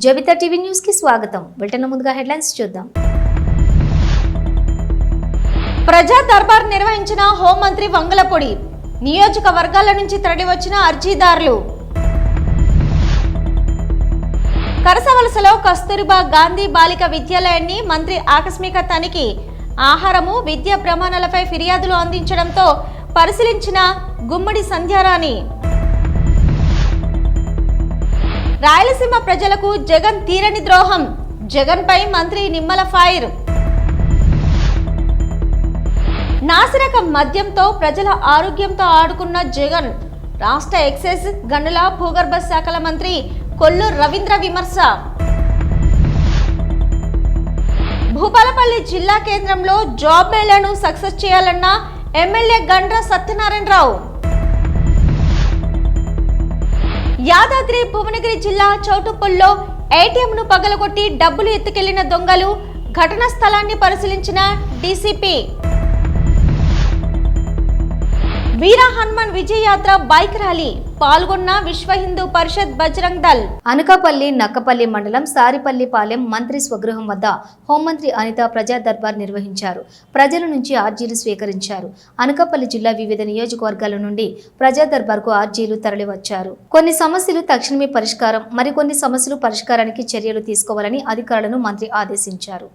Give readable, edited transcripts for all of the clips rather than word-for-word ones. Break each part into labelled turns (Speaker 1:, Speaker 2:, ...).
Speaker 1: జబితా TV news కి స్వాగతం. Bulletin ముందుగా హెడ్లైన్స్ చూద్దాం. ప్రజా దర్బార్ నిర్వహించిన హోంమంత్రి వంగలపూడి. నియోజకవర్గాల నుంచి తరలివచ్చిన అర్జీదారులు. కరసవలసలో కస్తూరిబా గాంధీ బాలిక విద్యాలయాన్ని మంత్రి ఆకస్మిక తనిఖీ. ఆహారము విద్యా ప్రమాణాలపై ఫిర్యాదులు అందించడంతో పరిశీలించిన గుమ్మడి సంధ్యారాణి. రాయలసీమ ప్రజలకు జగన్ తీరని ద్రోహం. జగన్ పై మంత్రి నిమ్మల ఫైర్. నాసిరకం మద్యంతో ప్రజల ఆరోగ్యంతో ఆడుకున్న జగన్. రాష్ట్ర ఎక్సైజ్ గనుల భూగర్భ శాఖల మంత్రి కొల్లు రవీంద్ర విమర్శ. భూపాలపల్లి జిల్లా కేంద్రంలో జాబ్ మేళాను సక్సెస్ చేయాలన్న ఎమ్మెల్యే గండ్ర సత్యనారాయణరావు. యాదాద్రి భువనగిరి జిల్లా చౌటుప్పల్లో ఏటీఎంను పగలగొట్టి డబ్బులు ఎత్తుకెళ్లిన దొంగలు. ఘటనా స్థలాన్ని పరిశీలించిన డీసీపీ. వీర హనుమాన్ విజయ యాత్ర బైక్ ర్యాలీ. పాల్గొన్న విశ్వ హిందూ పరిషత్ బజరంగ్ దళ్. అనకాపల్లి నక్కపల్లి మండలం సారిపల్లి పాలెం మంత్రి స్వగృహం వద్ద హోంమంత్రి అనిత ప్రజా దర్బార్ నిర్వహించారు. ప్రజల నుంచి ఆర్జీలు స్వీకరించారు. అనకాపల్లి జిల్లా వివిధ నియోజకవర్గాల నుండి ప్రజా దర్బార్కు ఆర్జీలు తరలివచ్చారు. కొన్ని సమస్యలు తక్షణమే పరిష్కారం, మరికొన్ని సమస్యలు పరిష్కారానికి చర్యలు తీసుకోవాలని అధికారులను మంత్రి ఆదేశించారు.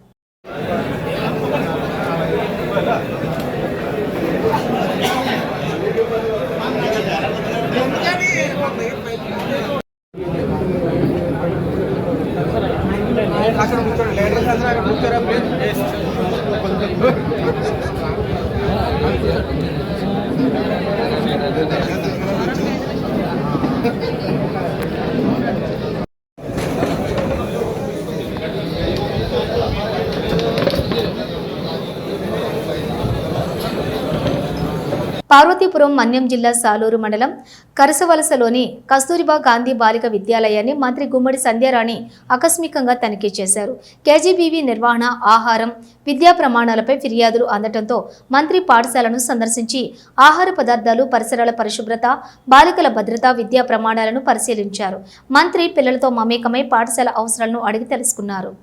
Speaker 1: పార్వతీపురం మన్యం జిల్లా సాలూరు మండలం కరసవలసలోని కస్తూరిబా గాంధీ బాలిక విద్యాలయాన్ని మంత్రి గుమ్మడి సంధ్యారాణి ఆకస్మికంగా తనిఖీ చేశారు. కేజీబీవీ నిర్వహణ, ఆహారం, విద్యా ప్రమాణాలపై ఫిర్యాదులు అందడంతో మంత్రి పాఠశాలను సందర్శించి ఆహార పదార్థాలు, పరిసరాల పరిశుభ్రత, బాలికల భద్రత, విద్యా ప్రమాణాలను పరిశీలించారు. మంత్రి పిల్లలతో మమేకమై పాఠశాల అవసరాలను అడిగి తెలుసుకున్నారు.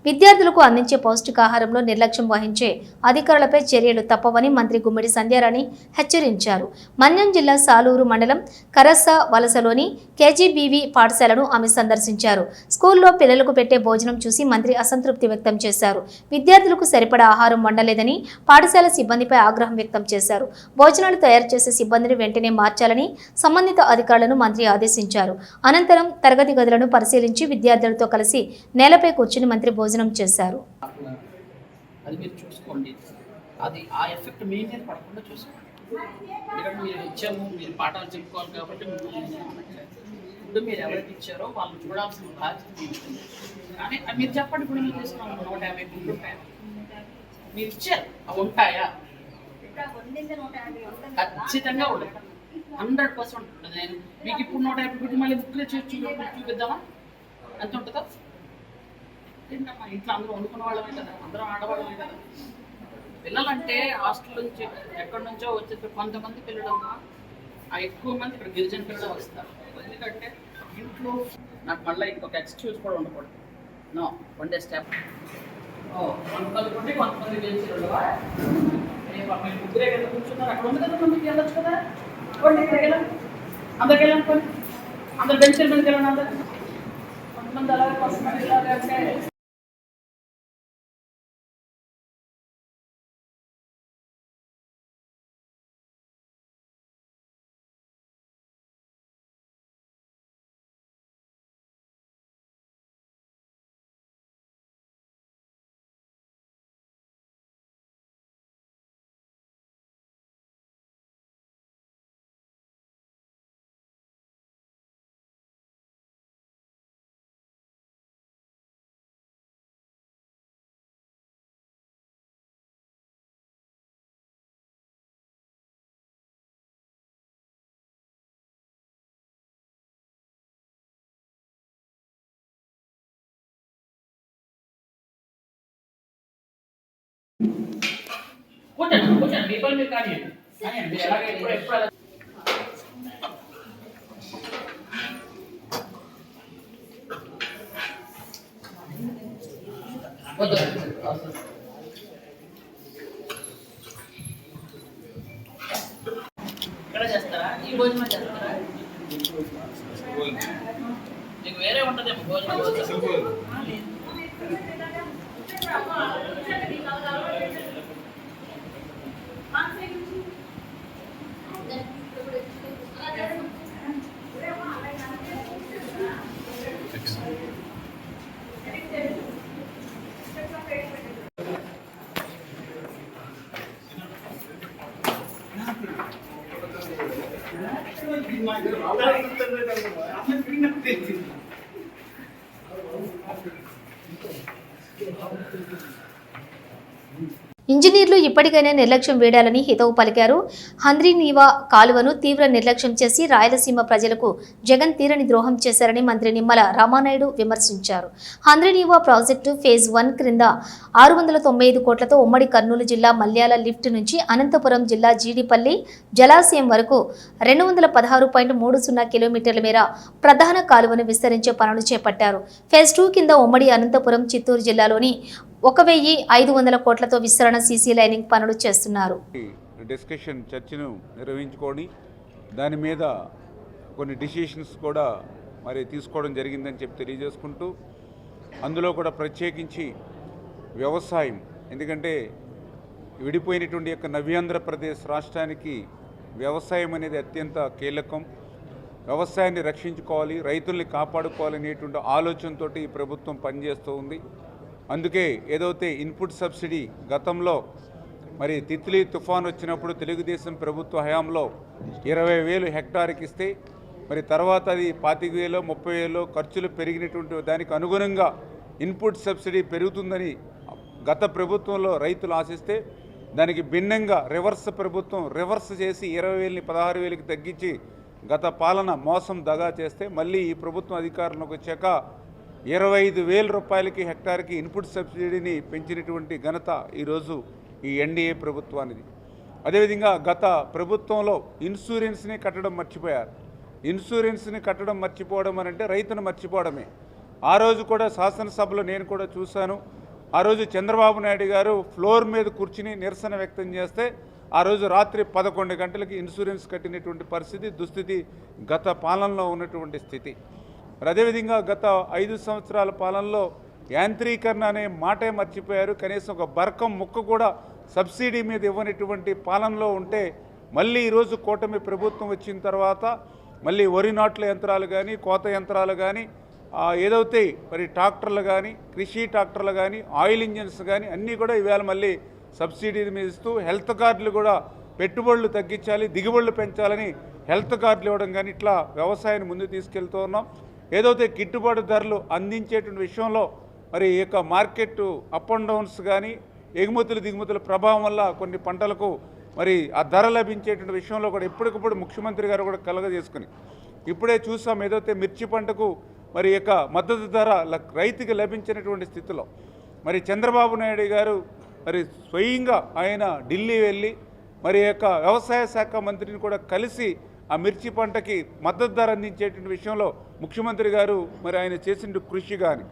Speaker 1: విద్యార్థులకు అందించే పౌష్టికాహారంలో నిర్లక్ష్యం వహించే అధికారులపై చర్యలు తప్పవని మంత్రి గుమ్మడి సంధ్యారాణి హెచ్చరించారు. మన్యం జిల్లా సాలూరు మండలం కరస వలసలోని కేజీబీవీ పాఠశాలను ఆమె సందర్శించారు. స్కూల్లో పిల్లలకు పెట్టే భోజనం చూసి మంత్రి అసంతృప్తి వ్యక్తం చేశారు. విద్యార్థులకు సరిపడా ఆహారం వండలేదని పాఠశాల సిబ్బందిపై ఆగ్రహం వ్యక్తం చేశారు. భోజనాలు తయారు చేసే సిబ్బందిని వెంటనే మార్చాలని సంబంధిత అధికారులను మంత్రి ఆదేశించారు. అనంతరం తరగతి గదులను పరిశీలించి విద్యార్థులతో కలిసి నేలపై కూర్చుని మంత్రి భోజనం చేశారు.
Speaker 2: అది మీరు చూసుకోండి, అది ఆ ఎఫెక్ట్ మీ మీద పడకుండా చూసుకోండి. ఎందుకంటే మీరు ఇచ్చాము, మీరు పాఠాలు చెప్పుకోవాలి కాబట్టి ఇప్పుడు మీరు ఎవరికి ఇచ్చారో వాళ్ళు చూడాల్సిన బాధ్యత కానీ మీరు చెప్పండి. ఇప్పుడు మీరు తీసుకున్నాం 150 గుండ్లు ఉంటాయా? మీరు ఇచ్చారు, అవి ఉంటాయా? ఖచ్చితంగా ఉండదు, 100% ఉంటుంది. నేను మీకు ఇప్పుడు 150 గుడ్లు మళ్ళీ బుక్లో చూపిద్దామా? ఎంత ఉంటుందో ఏంటమ్మా, ఇంట్లో అందరూ వండుకున్న వాళ్ళమే కదా, అందరం ఆడవాళ్ళమే కదా. పిల్లలంటే హాస్టల్ నుంచి ఎక్కడి నుంచో వచ్చే కొంతమంది పిల్లలమ్మా, ఆ ఎక్కువ మంది ఇక్కడ గిరిజన పిల్లలు వస్తారు. ఎందుకంటే ఇంట్లో నాకు మళ్ళీ ఇంకొక ఎక్స్క్యూజ్ కూడా ఉండకూడదు. నో, వండే స్టెప్ కొంతమంది ఉండి కొంతమంది గెలిచినవా మీరు ముగ్గురే కదా కూర్చున్నారు, అక్కడ ఉంది కదా, మీకు వెళ్ళొచ్చు కదా. వండి ఇక్కడికి వెళ్ళండి, అందరికి వెళ్ళండి, కొన్ని అందరు బెంచీల మీదకి వెళ్ళండి. అందరు కొంతమంది అలాగే కొంతమంది ఇలాగే అంటే కూర్చోండి, మీ పని మీరు కానీ మీరు ఎలాగ ఎప్పుడు ఇక్కడ చేస్తారా? ఈ భోజనం చేస్తారా? మీకు వేరే ఉంటుందేమో భోజనం.
Speaker 1: ఇంజనీర్లు ఇప్పటికైనా నిర్లక్ష్యం వేడాలని హితవు పలికారు. హంద్రీనీవా కాలువను తీవ్ర నిర్లక్ష్యం చేసి రాయలసీమ ప్రజలకు జగన్ తీరని ద్రోహం చేశారని మంత్రి నిమ్మల రామానాయుడు విమర్శించారు. హంద్రీనీవా ప్రాజెక్టు ఫేజ్ 1 క్రింద 695 కోట్లతో ఉమ్మడి కర్నూలు జిల్లా మల్యాల లిఫ్ట్ నుంచి అనంతపురం జిల్లా జీడిపల్లి జలాశయం వరకు 216.30 కిలోమీటర్ల మేర ప్రధాన కాలువను విస్తరించే పనులు చేపట్టారు. ఫేజ్ 2 కింద ఉమ్మడి అనంతపురం చిత్తూరు జిల్లాలోని 1500 కోట్లతో విస్తరణ సీసీ లైనింగ్ పనులు చేస్తున్నారు.
Speaker 3: డిస్కషన్ చర్చను నిర్వహించుకొని దాని మీద కొన్ని డిసిషన్స్ కూడా మరి తీసుకోవడం జరిగిందని చెప్పి తెలియజేసుకుంటూ, అందులో కూడా ప్రత్యేకించి వ్యవసాయం, ఎందుకంటే విడిపోయినటువంటి యొక్క నవ్యాంధ్రప్రదేశ్ రాష్ట్రానికి వ్యవసాయం అనేది అత్యంత కీలకం. వ్యవసాయాన్ని రక్షించుకోవాలి, రైతుల్ని కాపాడుకోవాలనేటువంటి ఆలోచనతో ఈ ప్రభుత్వం పనిచేస్తూ ఉంది. అందుకే ఏదైతే ఇన్పుట్ సబ్సిడీ గతంలో మరి తిత్లీ తుఫాన్ వచ్చినప్పుడు తెలుగుదేశం ప్రభుత్వ హయాంలో 20,000 హెక్టార్కి ఇస్తే, మరి తర్వాత అది 25,000 30,000 ఖర్చులు పెరిగినటువంటి దానికి అనుగుణంగా ఇన్పుట్ సబ్సిడీ పెరుగుతుందని గత ప్రభుత్వంలో రైతులు ఆశిస్తే, దానికి భిన్నంగా రివర్స్ ప్రభుత్వం రివర్స్ చేసి 20,000ని 16,000కి తగ్గించి గత పాలన మోసం దగా చేస్తే, మళ్ళీ ఈ ప్రభుత్వం అధికారంలోకి వచ్చాక 25,000 రూపాయలకి హెక్టార్కి ఇన్పుట్ సబ్సిడీని పెంచినటువంటి ఘనత ఈరోజు ఈ ఎన్డీఏ ప్రభుత్వానిది. అదేవిధంగా గత ప్రభుత్వంలో ఇన్సూరెన్స్ని కట్టడం మర్చిపోయారు. ఇన్సూరెన్స్ని కట్టడం మర్చిపోవడం అని అంటే రైతును మర్చిపోవడమే. ఆ రోజు కూడా శాసనసభలో నేను కూడా చూశాను. ఆ రోజు చంద్రబాబు నాయుడు గారు ఫ్లోర్ మీద కూర్చుని నిరసన వ్యక్తం చేస్తే, ఆ రోజు రాత్రి 11 గంటలకి ఇన్సూరెన్స్ కట్టినటువంటి పరిస్థితి, దుస్థితి గత పాలనలో ఉన్నటువంటి స్థితి. అదేవిధంగా గత 5 సంవత్సరాల పాలనలో యాంత్రీకరణ అనే మాటే మర్చిపోయారు. కనీసం ఒక బరకం ముక్క కూడా సబ్సిడీ మీద ఇవ్వనటువంటి పాలనలో ఉంటే, మళ్ళీ ఈరోజు కూటమి ప్రభుత్వం వచ్చిన తర్వాత మళ్ళీ వరి నాట్ల యంత్రాలు కానీ, కోత యంత్రాలు కానీ, ఏదైతే మరి ట్రాక్టర్లు కానీ, కృషి ట్రాక్టర్లు కానీ, ఆయిల్ ఇంజిన్స్ కానీ అన్నీ కూడా ఈవేళ మళ్ళీ సబ్సిడీ మీద ఇస్తూ, హెల్త్ కార్డులు కూడా పెట్టుబడులు తగ్గించాలి, దిగుబడులు పెంచాలని హెల్త్ కార్డులు ఇవ్వడం కానీ, ఇట్లా వ్యవసాయాన్ని ముందుకు తీసుకెళ్తూ ఉన్నాం. ఏదైతే గిట్టుబాటు ధరలు అందించేటువంటి విషయంలో మరి ఈ యొక్క మార్కెట్ అప్ అండ్ డౌన్స్ కానీ, ఎగుమతులు దిగుమతుల ప్రభావం వల్ల కొన్ని పంటలకు మరి ఆ ధర లభించేటువంటి విషయంలో కూడా ఎప్పటికప్పుడు ముఖ్యమంత్రి గారు కూడా కలగజేసుకుని, ఇప్పుడే చూసాం ఏదైతే మిర్చి పంటకు మరి యొక్క మద్దతు ధర రైతుకి లభించినటువంటి స్థితిలో మరి చంద్రబాబు నాయుడు గారు మరి స్వయంగా ఆయన ఢిల్లీ వెళ్ళి మరి యొక్క వ్యవసాయ శాఖ మంత్రిని కూడా కలిసి ఆ మిర్చి పంటకి మద్దతు ధర అందించేటువంటి విషయంలో ముఖ్యమంత్రి గారు మరి ఆయన చేసిన కృషి కానీ.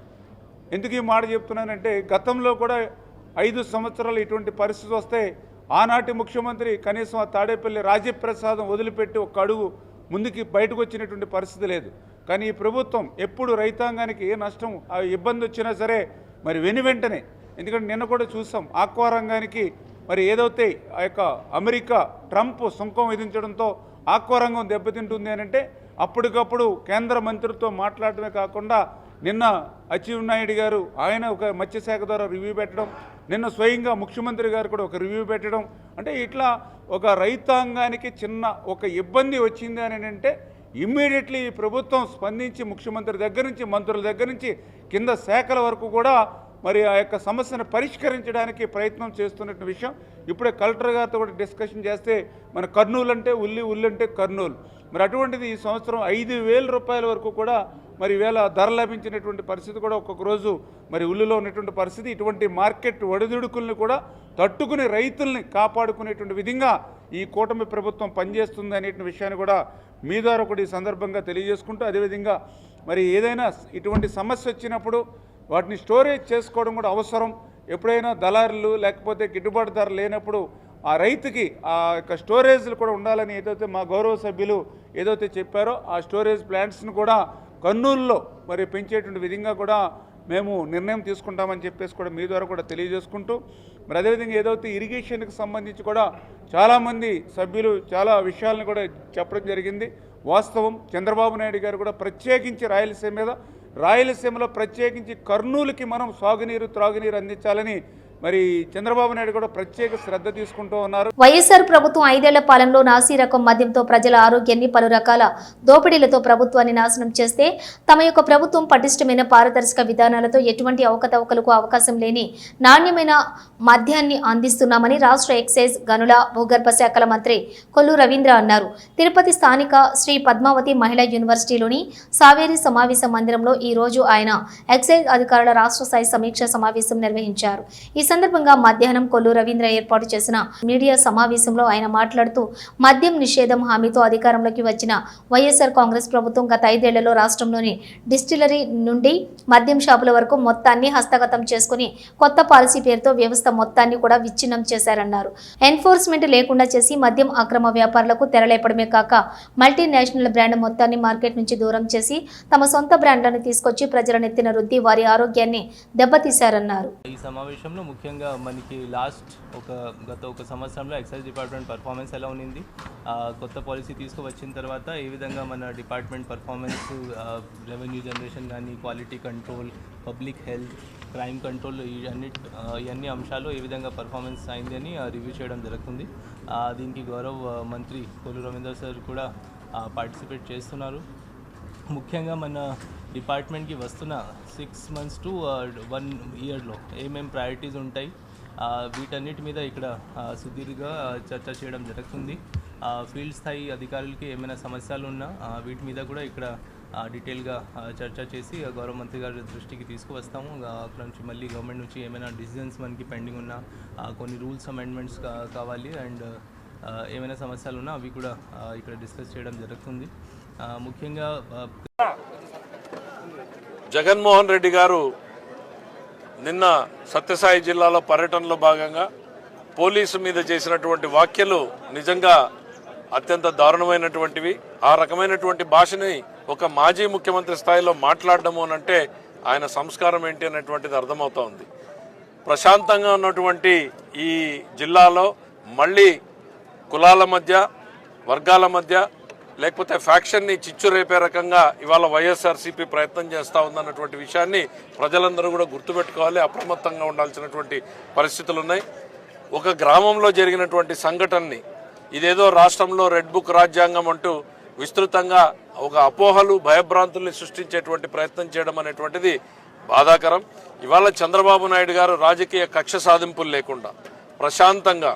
Speaker 3: ఎందుకు ఈ మాట చెప్తున్నానంటే, గతంలో కూడా 5 సంవత్సరాలు ఇటువంటి పరిస్థితి వస్తే ఆనాటి ముఖ్యమంత్రి కనీసం ఆ తాడేపల్లి రాజప్రసాదం వదిలిపెట్టి ఒక అడుగు ముందుకి బయటకు వచ్చినటువంటి పరిస్థితి లేదు. కానీ ఈ ప్రభుత్వం ఎప్పుడు రైతాంగానికి ఏ నష్టం ఆ ఇబ్బంది వచ్చినా సరే మరి వెనువెంటనే, ఎందుకంటే నిన్న కూడా చూసాం ఆక్వా రంగానికి మరి ఏదైతే ఆ యొక్క అమెరికా ట్రంప్ సుంకం విధించడంతో ఆక్వా రంగం దెబ్బతింటుంది అని అంటే, అప్పటికప్పుడు కేంద్ర మంత్రితో మాట్లాడటమే కాకుండా నిన్న అచ్చెన్నాయుడు గారు ఆయన ఒక మత్స్యశాఖ ద్వారా రివ్యూ పెట్టడం, నిన్న స్వయంగా ముఖ్యమంత్రి గారు కూడా ఒక రివ్యూ పెట్టడం, అంటే ఇట్లా ఒక రైతాంగానికి చిన్న ఒక ఇబ్బంది వచ్చింది అని అంటే ఇమ్మీడియట్లీ ఈ ప్రభుత్వం స్పందించి ముఖ్యమంత్రి దగ్గర నుంచి మంత్రుల దగ్గర నుంచి కింద శాఖల వరకు కూడా మరి ఆ యొక్క సమస్యను పరిష్కరించడానికి ప్రయత్నం చేస్తున్న విషయం. ఇప్పుడే కలెక్టర్ గారితో కూడా డిస్కషన్ చేస్తే, మన కర్నూలు అంటే ఉల్లి అంటే కర్నూలు, మరి అటువంటిది ఈ సంవత్సరం 5,000 రూపాయల వరకు కూడా మరి వేళ ధర లభించినటువంటి పరిస్థితి కూడా ఒక్కొక్క రోజు మరి ఉల్లిలో ఉన్నటువంటి పరిస్థితి. ఇటువంటి మార్కెట్ ఒడిదుడుకుల్ని కూడా తట్టుకుని రైతుల్ని కాపాడుకునేటువంటి విధంగా ఈ కూటమి ప్రభుత్వం పనిచేస్తుంది అనే విషయాన్ని కూడా మీ ద్వారా కూడా ఈ సందర్భంగా తెలియజేసుకుంటూ, అదేవిధంగా మరి ఏదైనా ఇటువంటి సమస్య వచ్చినప్పుడు వాటిని స్టోరేజ్ చేసుకోవడం కూడా అవసరం. ఎప్పుడైనా దళారులు లేకపోతే గిట్టుబాటు ధర లేనప్పుడు ఆ రైతుకి ఆ యొక్క స్టోరేజ్లు కూడా ఉండాలని ఏదైతే మా గౌరవ సభ్యులు ఏదైతే చెప్పారో ఆ స్టోరేజ్ ప్లాంట్స్ను కూడా కర్నూలులో మరి పెంచేటువంటి విధంగా కూడా మేము నిర్ణయం తీసుకుంటామని చెప్పేసి కూడా మీ ద్వారా కూడా తెలియజేసుకుంటూ, మరి అదేవిధంగా ఏదైతే ఇరిగేషన్కి సంబంధించి కూడా చాలామంది సభ్యులు చాలా విషయాలను కూడా చెప్పడం జరిగింది. వాస్తవం, చంద్రబాబు నాయుడు గారు కూడా ప్రత్యేకించి రాయలసీమలో ప్రత్యేకించి కర్నూలుకి మనం సాగునీరు త్రాగునీరు అందించాలని మరి చంద్రబాబు నాయుడు కూడా ప్రత్యేక శ్రద్ధ తీసుకుంటూ ఉన్నారు.
Speaker 1: వైఎస్ఆర్ ప్రభుత్వం 5 ఏళ్ల పాలనలో నాసీ రకం మద్యంతో ప్రజల ఆరోగ్యాన్ని పలు రకాల దోపిడీలతో ప్రభుత్వాన్ని నాశనం చేస్తే తమ యొక్క ప్రభుత్వం పటిష్టమైన పారదర్శక విధానాలతో ఎటువంటి అవకతవకలకు అవకాశం లేని నాణ్యమైన మద్యాన్ని అందిస్తున్నామని రాష్ట్ర ఎక్సైజ్ గనుల భూగర్భ శాఖల మంత్రి కొల్లు రవీంద్ర అన్నారు. తిరుపతి స్థానిక శ్రీ పద్మావతి మహిళా యూనివర్సిటీలోని సావేరి సమావేశ మందిరంలో ఈ రోజు ఆయన ఎక్సైజ్ అధికారుల రాష్ట్ర స్థాయి సమీక్ష సమావేశం నిర్వహించారు. ఈ సందర్భంగా మధ్యాహ్నం కొల్లు రవీంద్ర ఏర్పాటు చేసిన మీడియా సమావేశంలో ఆయన మాట్లాడుతూ మద్యం నిషేధం హామీతో అధికారంలోకి వచ్చిన వైఎస్ఆర్ కాంగ్రెస్ ప్రభుత్వం గత 5 ఏళ్లలో రాష్ట్రంలోని డిస్టిలరీ నుండి మద్యం షాపుల వరకు మొత్తాన్ని హస్తగతం చేసుకుని కొత్త పాలసీ పేరుతో వ్యవస్థ మొత్తాన్ని కూడా విచ్ఛిన్నం చేశారన్నారు. ఎన్ఫోర్స్మెంట్ లేకుండా చేసి మద్యం అక్రమ వ్యాపారులకు తెరలేపడమే కాక మల్టీనేషనల్ బ్రాండ్ మొత్తాన్ని మార్కెట్ నుంచి దూరం చేసి తమ సొంత బ్రాండ్లను తీసుకొచ్చి ప్రజల నెత్తిన రుద్ది వారి ఆరోగ్యాన్ని దెబ్బతీశారన్నారు.
Speaker 4: ఈ సమావేశంలో ముఖ్యంగా మనకి గత ఒక సంవత్సరంలో ఎక్సైజ్ డిపార్ట్మెంట్ పర్ఫార్మెన్స్ ఎలా ఉన్నింది, కొత్త పాలసీ తీసుకువచ్చిన తర్వాత ఏ విధంగా మన డిపార్ట్మెంట్ పర్ఫార్మెన్స్, రెవెన్యూ జనరేషన్ కానీ, quality control, public health, crime control, ఇవన్నీ అంశాలు ఏ విధంగా పర్ఫార్మెన్స్ అయింది అని రివ్యూ చేయడం జరుగుతుంది. దీనికి గౌరవ మంత్రి కొల్లు రవీంద్ర సార్ కూడా పార్టిసిపేట్ చేస్తున్నారు. ముఖ్యంగా మన డిపార్ట్మెంట్కి వస్తున్న 6 months to 1 yearలో ఏమేం ప్రయారిటీస్ ఉంటాయి, వీటన్నిటి మీద ఇక్కడ సుదీర్ఘ చర్చ చేయడం జరుగుతుంది. ఫీల్డ్ స్థాయి అధికారులకి ఏమైనా సమస్యలు ఉన్నా వీటి మీద కూడా ఇక్కడ డీటెయిల్గా చర్చ చేసి గౌరవ మంత్రి గారి దృష్టికి తీసుకువస్తాము. అక్కడ నుంచి మళ్ళీ గవర్నమెంట్ నుంచి ఏమైనా డిసిజన్స్ మనకి పెండింగ్ ఉన్నా, కొన్ని రూల్స్ అమెండ్మెంట్స్ కావాలి అండ్ ఏమైనా సమస్యలు ఉన్నా అవి కూడా ఇక్కడ డిస్కస్ చేయడం జరుగుతుంది. ముఖ్యంగా
Speaker 5: జగన్మోహన్ రెడ్డి గారు నిన్న సత్యసాయి జిల్లాలో పర్యటనలో భాగంగా పోలీసు మీద చేసినటువంటి వ్యాఖ్యలు నిజంగా అత్యంత దారుణమైనటువంటివి. ఆ రకమైనటువంటి భాషని ఒక మాజీ ముఖ్యమంత్రి స్థాయిలో మాట్లాడడము అనంటే ఆయన సంస్కారం ఏంటి అనేటువంటిది అర్థమవుతా ఉంది. ప్రశాంతంగా ఉన్నటువంటి ఈ జిల్లాలో మళ్ళీ కులాల మధ్య, వర్గాల మధ్య, లేకపోతే ఫ్యాక్షన్ని చిచ్చు రేపే రకంగా ఇవాళ వైఎస్ఆర్సీపీ ప్రయత్నం చేస్తూ ఉందన్నటువంటి విషయాన్ని ప్రజలందరూ కూడా గుర్తుపెట్టుకోవాలి. అప్రమత్తంగా ఉండాల్సినటువంటి పరిస్థితులు ఉన్నాయి. ఒక గ్రామంలో జరిగినటువంటి సంఘటనని ఇదేదో రాష్ట్రంలో రెడ్ బుక్ రాజ్యాంగం అంటూ విస్తృతంగా ఒక అపోహలు, భయభ్రాంతుల్ని సృష్టించేటువంటి ప్రయత్నం చేయడం అనేటువంటిది బాధాకరం. ఇవాళ చంద్రబాబు నాయుడు గారు రాజకీయ కక్ష సాధింపులు లేకుండా ప్రశాంతంగా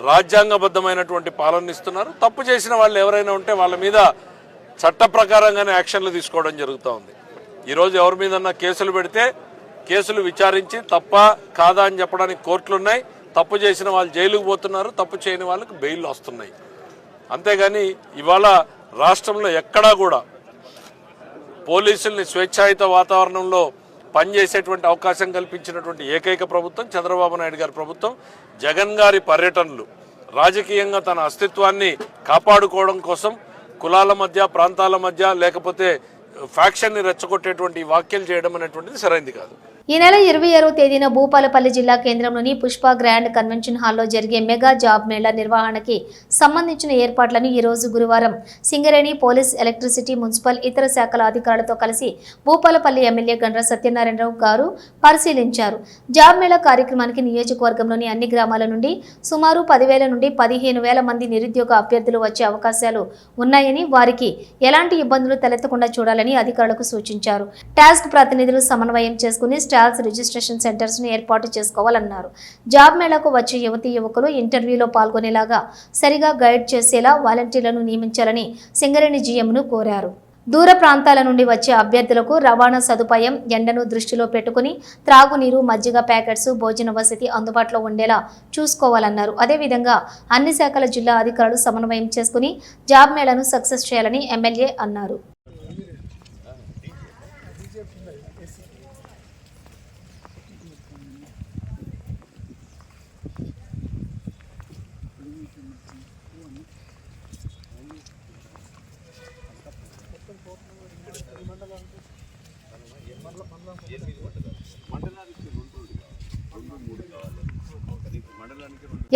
Speaker 5: రాజ్యాంగబద్ధమైనటువంటి పాలన ఇస్తున్నారు. తప్పు చేసిన వాళ్ళు ఎవరైనా ఉంటే వాళ్ళ మీద చట్ట ప్రకారంగానే యాక్షన్లు తీసుకోవడం జరుగుతూ ఉంది. ఈరోజు ఎవరి మీదన్నా కేసులు పెడితే కేసులు విచారించి తప్ప కాదా అని చెప్పడానికి కోర్టులున్నాయి. తప్పు చేసిన వాళ్ళు జైలుకు పోతున్నారు, తప్పు చేయని వాళ్ళకి బెయిల్ వస్తున్నాయి. అంతేగాని ఇవాళ రాష్ట్రంలో ఎక్కడా కూడా పోలీసుల్ని స్వేచ్ఛాయుత వాతావరణంలో పనిచేసేటువంటి అవకాశం కల్పించినటువంటి ఏకైక ప్రభుత్వం చంద్రబాబు నాయుడు గారి ప్రభుత్వం. జగన్ గారి పర్యటనలు రాజకీయంగా తన అస్తిత్వాన్ని కాపాడుకోవడం కోసం కులాల మధ్య, ప్రాంతాల మధ్య, లేకపోతే ఫ్యాక్షన్ని రెచ్చగొట్టేటువంటి వ్యాఖ్యలు చేయడం అనేటువంటిది సరైనది కాదు.
Speaker 1: ఈ నెల 26వ తేదీన భూపాలపల్లి జిల్లా కేంద్రంలోని పుష్ప గ్రాండ్ కన్వెన్షన్ హాల్లో జరిగే మెగా జాబ్ మేళా నిర్వహణకి సంబంధించిన ఏర్పాట్లను ఈ రోజు గురువారం సింగరేణి, పోలీస్, ఎలక్ట్రిసిటీ, మున్సిపల్, ఇతర శాఖల అధికారులతో కలిసి భూపాలపల్లి ఎమ్మెల్యే గండ్ర సత్యనారాయణరావు గారు పరిశీలించారు. జాబ్ మేళా కార్యక్రమానికి నియోజకవర్గంలోని అన్ని గ్రామాల నుండి సుమారు 10,000 నుండి 15,000 మంది నిరుద్యోగ అభ్యర్థులు వచ్చే అవకాశాలు ఉన్నాయని, వారికి ఎలాంటి ఇబ్బందులు తలెత్తకుండా చూడాలని అధికారులకు సూచించారు. టాస్క్ ప్రతినిధులు సమన్వయం చేసుకుని స్టాల్స్, రిజిస్ట్రేషన్ సెంటర్స్ ను ఏర్పాటు చేసుకోవాలన్నారు. జాబ్ మేళాకు వచ్చే యువతీ యువకులు ఇంటర్వ్యూలో పాల్గొనేలాగా సరిగా గైడ్ చేసేలా వాలంటీర్లను నియమించాలని సింగరేణి జీఎంను కోరారు. దూర ప్రాంతాల నుండి వచ్చే అభ్యర్థులకు రవాణా సదుపాయం, ఎండను దృష్టిలో పెట్టుకుని త్రాగునీరు, మజ్జిగ ప్యాకెట్స్, భోజన వసతి అందుబాటులో ఉండేలా చూసుకోవాలన్నారు. అదేవిధంగా అన్ని శాఖల జిల్లా అధికారులు సమన్వయం చేసుకుని జాబ్ మేళాను సక్సెస్ చేయాలని ఎమ్మెల్యే అన్నారు.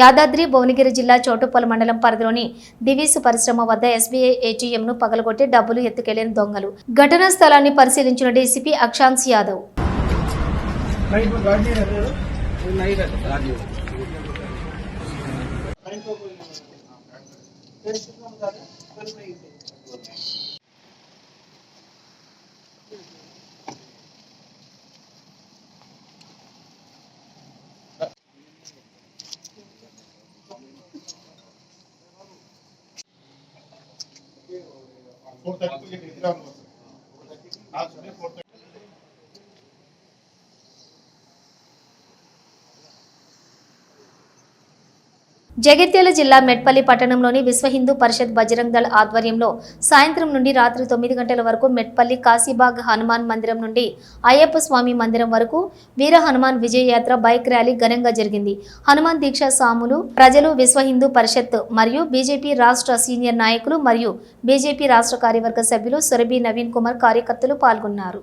Speaker 1: యాదాద్రి భువనగిరి జిల్లా చోటుప్పల్ మండలం పరిధిలోని దివీసు పరిశ్రమ వద్ద ఎస్బీఐ ఏటీఎంను పగలగొట్టి డబ్బులు ఎత్తుకెళ్లిన దొంగలు. ఘటనా స్థలాన్ని పరిశీలించిన డీసీపీ అక్షాంశ్ యాదవ్. జగిత్యాల జిల్లా మెట్పల్లి పట్టణంలోని విశ్వ హిందూ పరిషత్ బజరంగ్ దళ్ ఆధ్వర్యంలో సాయంత్రం నుండి రాత్రి 9 గంటల వరకు మెట్పల్లి కాశీబాగ్ హనుమాన్ మందిరం నుండి అయ్యప్ప స్వామి మందిరం వరకు వీర హనుమాన్ విజయయాత్ర బైక్ ర్యాలీ ఘనంగా జరిగింది. హనుమాన్ దీక్ష సాములు ప్రజలు, విశ్వ హిందూ పరిషత్ మరియు బీజేపీ రాష్ట్ర సీనియర్ నాయకులు మరియు బీజేపీ రాష్ట్ర కార్యవర్గ సభ్యులు సురభి నవీన్ కుమార్ కార్యకర్తలు పాల్గొన్నారు.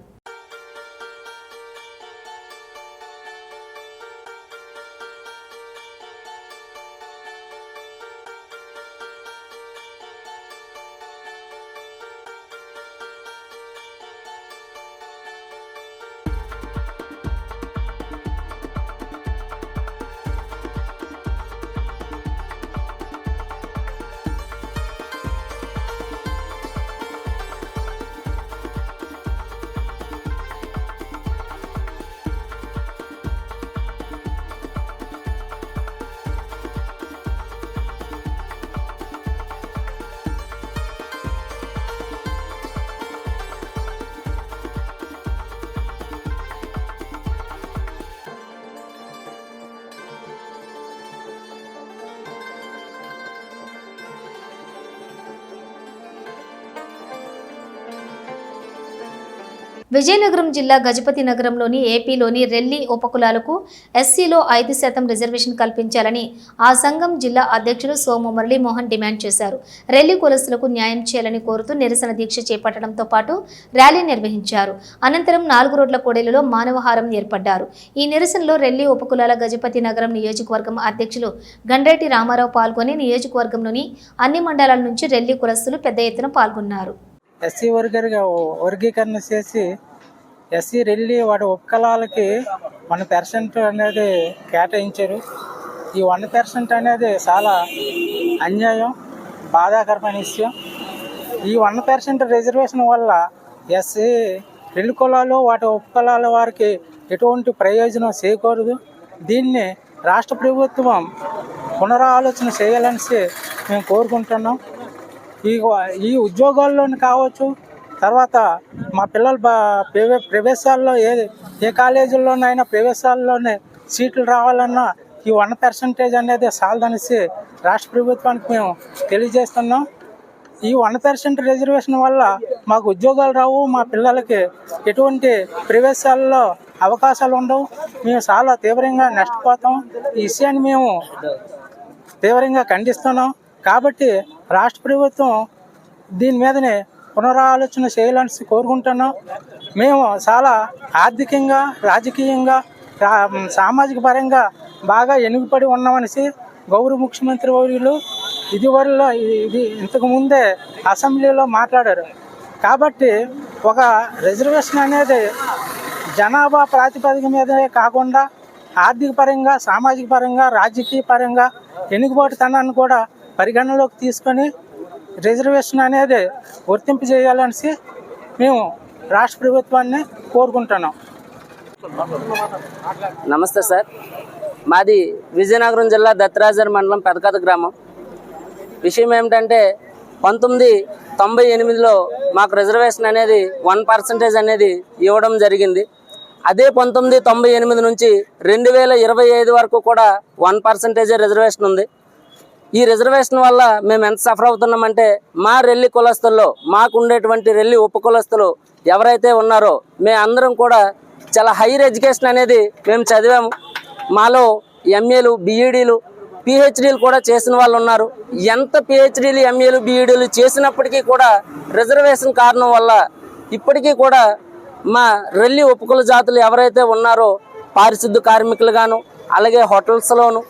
Speaker 1: విజయనగరం జిల్లా గజపతి నగరంలోని ఏపీలోని రెల్లి ఉపకులాలకు ఎస్సీలో 5% రిజర్వేషన్ కల్పించాలని ఆ సంఘం జిల్లా అధ్యక్షులు సోము మురళీమోహన్ డిమాండ్ చేశారు. రెల్లి కులస్తులకు న్యాయం చేయాలని కోరుతూ నిరసన దీక్ష చేపట్టడంతో పాటు ర్యాలీ నిర్వహించారు. అనంతరం 4 రోడ్ల కూడలిలో మానవహారం ఏర్పడ్డారు. ఈ నిరసనలో రెల్లి ఉపకులాల గజపతి నగరం నియోజకవర్గం అధ్యక్షులు గండ్రేటి రామారావు పాల్గొని నియోజకవర్గంలోని అన్ని మండలాల నుంచి రెల్లి కులస్తులు పెద్ద ఎత్తున పాల్గొన్నారు.
Speaker 6: ఎస్సీ వర్గీకరణ చేసి ఎస్సీ రెల్లి వాటి ఉపకులాలకి 1% అనేది కేటాయించారు. ఈ 1% అనేది చాలా అన్యాయం, బాధాకరమైన విషయం. ఈ 1% రిజర్వేషన్ వల్ల ఎస్సీ రెల్లి కులాలు వాటి ఉపకులాల వారికి ఎటువంటి ప్రయోజనం చేయకూడదు. దీన్ని రాష్ట్ర ప్రభుత్వం పునరాలోచన చేయాలని మేము కోరుకుంటున్నాం. ఈ ఉద్యోగాల్లోని కావచ్చు, తర్వాత మా పిల్లల ప్రవేశాల్లో ఏ కాలేజీల్లోనైనా ప్రవేశాల్లోనే సీట్లు రావాలన్నా ఈ 1% అనేది చాలదనేసి రాష్ట్ర ప్రభుత్వానికి మేము తెలియజేస్తున్నాం. ఈ 1% రిజర్వేషన్ వల్ల మాకు ఉద్యోగాలు రావు, మా పిల్లలకి ఎటువంటి ప్రవేశాల్లో అవకాశాలు ఉండవు. మేము చాలా తీవ్రంగా నష్టపోతాం. ఈ విషయాన్ని మేము తీవ్రంగా ఖండిస్తున్నాం. కాబట్టి రాష్ట్ర ప్రభుత్వం దీని మీదనే పునరాలోచన చేయాలని కోరుకుంటున్నాం. మేము చాలా ఆర్థికంగా, రాజకీయంగా, సామాజిక పరంగా బాగా వెనుకబడి ఉన్నామనేసి గౌరవ ముఖ్యమంత్రి వర్యులు ఇంతకు ముందే అసెంబ్లీలో మాట్లాడారు. కాబట్టి ఒక రిజర్వేషన్ అనేది జనాభా ప్రాతిపదిక మీదనే కాకుండా ఆర్థిక పరంగా, సామాజిక పరంగా, రాజకీయ పరంగా వెనుకబాటుతనాన్ని కూడా పరిగణనలోకి తీసుకొని రిజర్వేషన్ అనేది వర్తింపజేయాలని మేము రాష్ట్ర ప్రభుత్వాన్ని కోరుకుంటున్నాం.
Speaker 7: నమస్తే సార్, మాది విజయనగరం జిల్లా దత్తరాజర్ మండలం పెదకథ గ్రామం. విషయం ఏమిటంటే 1998లో మాకు రిజర్వేషన్ అనేది 1% అనేది ఇవ్వడం జరిగింది. అదే 1998 నుంచి 2025 వరకు కూడా 1% రిజర్వేషన్ ఉంది. ఈ రిజర్వేషన్ వల్ల మేము ఎంత సఫర్ అవుతున్నామంటే, మా రెల్లి కులస్తుల్లో, మాకు ఉండేటువంటి రెల్లి ఉపకులస్తులు ఎవరైతే ఉన్నారో మేమందరం కూడా చాలా హైయర్ ఎడ్యుకేషన్ అనేది మేము చదివాము. మాలో ఎంఏలు, బీఈడీలు, పిహెచ్డీలు కూడా చేసిన వాళ్ళు ఉన్నారు. ఎంత పిహెచ్డీలు, ఎంఏలు, బీఈడీలు చేసినప్పటికీ కూడా రిజర్వేషన్ కారణం వల్ల ఇప్పటికీ కూడా మా రెల్లి ఉపకుల జాతులు ఎవరైతే ఉన్నారో పారిశుద్ధ కార్మికులుగాను, అలాగే హోటల్స్లోను,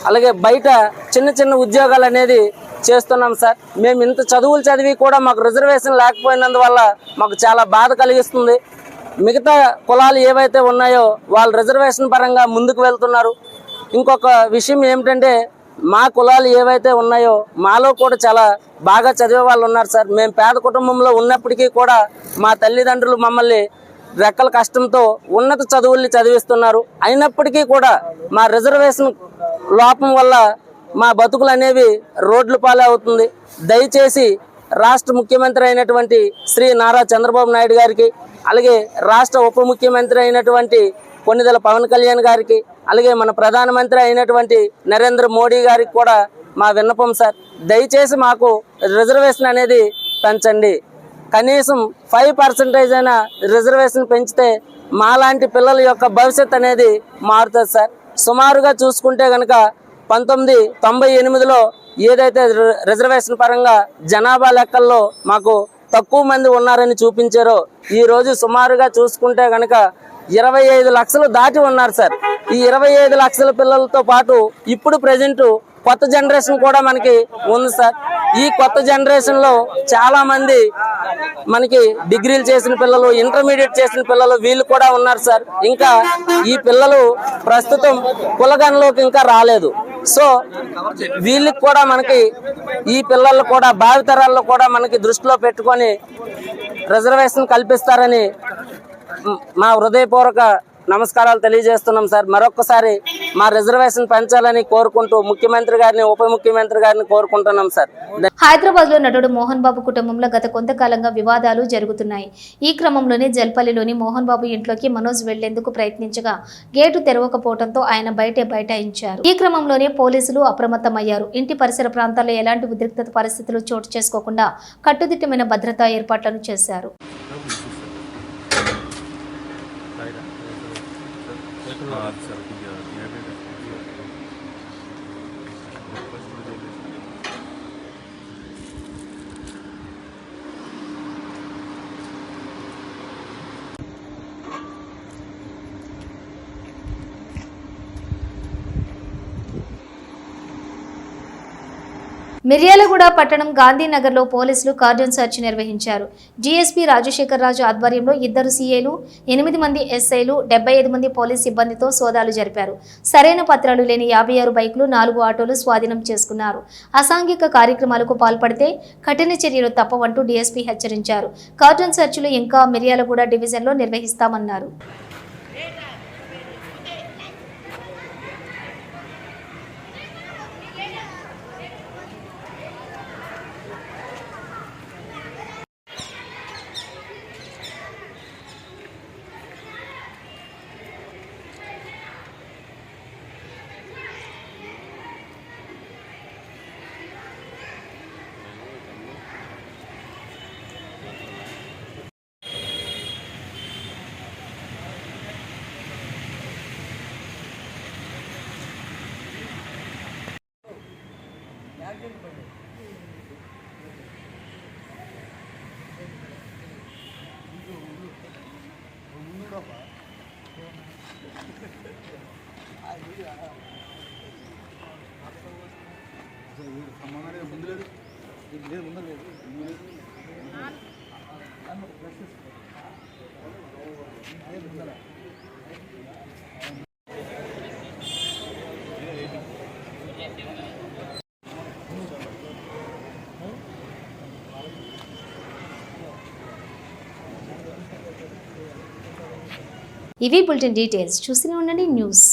Speaker 7: అలాగే బయట చిన్న చిన్న ఉద్యోగాలు అనేది చేస్తున్నాం సార్. మేము ఇంత చదువులు చదివి కూడా మాకు రిజర్వేషన్ లేకపోయినందువల్ల మాకు చాలా బాధ కలిగిస్తుంది. మిగతా కులాలు ఏవైతే ఉన్నాయో వాళ్ళు రిజర్వేషన్ పరంగా ముందుకు వెళ్తున్నారు. ఇంకొక విషయం ఏమిటంటే మా కులాలు ఏవైతే ఉన్నాయో మాలో కూడా చాలా బాగా చదివే వాళ్ళు ఉన్నారు సార్. మేము పేద కుటుంబంలో ఉన్నప్పటికీ కూడా మా తల్లిదండ్రులు మమ్మల్ని రెక్కల కష్టంతో ఉన్నత చదువుల్ని చదివిస్తున్నారు. అయినప్పటికీ కూడా మా రిజర్వేషన్ లోపం వల్ల మా బతుకులు అనేవి రోడ్ల పాలే అవుతుంది. దయచేసి రాష్ట్ర ముఖ్యమంత్రి అయినటువంటి శ్రీ నారా చంద్రబాబు నాయుడు గారికి, అలాగే రాష్ట్ర ఉప ముఖ్యమంత్రి అయినటువంటి కొన్నిదెల పవన్ కళ్యాణ్ గారికి, అలాగే మన ప్రధానమంత్రి అయినటువంటి నరేంద్ర మోడీ గారికి కూడా మా విన్నపం సార్. దయచేసి మాకు రిజర్వేషన్ అనేది పెంచండి. కనీసం 5% అయినా రిజర్వేషన్ పెంచితే మాలాంటి పిల్లల యొక్క భవిష్యత్ అనేది మారుతుంది సార్. సుమారుగా చూసుకుంటే కనుక 1998లో ఏదైతే రిజర్వేషన్ పరంగా జనాభా లెక్కల్లో మాకు తక్కువ మంది ఉన్నారని చూపించారో ఈ రోజు సుమారుగా చూసుకుంటే కనుక 25 లక్షలు దాటి ఉన్నారు సార్. ఈ 25 లక్షల పిల్లలతో పాటు ఇప్పుడు ప్రజెంట్ కొత్త జనరేషన్ కూడా మనకి ఉంది సార్. ఈ కొత్త జనరేషన్ లో చాలా మంది మనకి డిగ్రీలు చేసిన పిల్లలు, ఇంటర్మీడియట్ చేసిన పిల్లలు వీళ్ళు కూడా ఉన్నారు సార్. ఇంకా ఈ పిల్లలు ప్రస్తుతం కులగణలోకి ఇంకా రాలేదు. సో వీళ్ళకి కూడా మనకి ఈ పిల్లలు కూడా భావితరాల్లో కూడా మనకి దృష్టిలో పెట్టుకొని రిజర్వేషన్ కల్పిస్తారని మా హృదయపూర్వక నమస్కారాలు తెలియజేస్తున్నాం సార్. మరొక్కసారి మా రిజర్వేషన్ పెంచాలని కోరుకుంటూ ముఖ్యమంత్రి గారిని, ఉప ముఖ్యమంత్రి గారిని కోరుకుంటున్నాం సార్.
Speaker 1: హైదరాబాద్ లో నటుడు మోహన్ బాబు కుటుంబంలో గత కొంతకాలంగా వివాదాలు జరుగుతున్నాయి. ఈ క్రమంలోనే జల్పల్లిలోని మోహన్ బాబు ఇంట్లోకి మనోజ్ వెళ్లేందుకు ప్రయత్నించగా గేటు తెరవకపోవడంతో ఆయన బైఠాయించారు. ఈ క్రమంలోనే పోలీసులు అప్రమత్తమయ్యారు. ఇంటి పరిసర ప్రాంతాల్లో ఎలాంటి ఉద్రిక్తత పరిస్థితులు చోటు చేసుకోకుండా కట్టుదిట్టమైన భద్రతా ఏర్పాట్లను చేశారు. మిర్యాలగూడ పట్టణం గాంధీనగర్లో పోలీసులు కార్డన్ సెర్చ్ నిర్వహించారు. డీఎస్పీ రాజశేఖర్ రాజు ఆధ్వర్యంలో 2 సీఐలు, 8 మంది ఎస్ఐలు, 75 మంది పోలీస్ సిబ్బందితో సోదాలు జరిపారు. సరైన పత్రాలు లేని 56 బైకులు, 4 ఆటోలు స్వాధీనం చేసుకున్నారు. అసాంఘిక కార్యక్రమాలకు పాల్పడితే కఠిన చర్యలు తప్పవంటూ డీఎస్పీ హెచ్చరించారు. కార్డన్ సెర్చ్లు ఇంకా మిర్యాలగూడ డివిజన్లో నిర్వహిస్తామన్నారు. ఇవి బులెటిన్ డీటెయిల్స్. చూస్తూనే ఉండండి న్యూస్.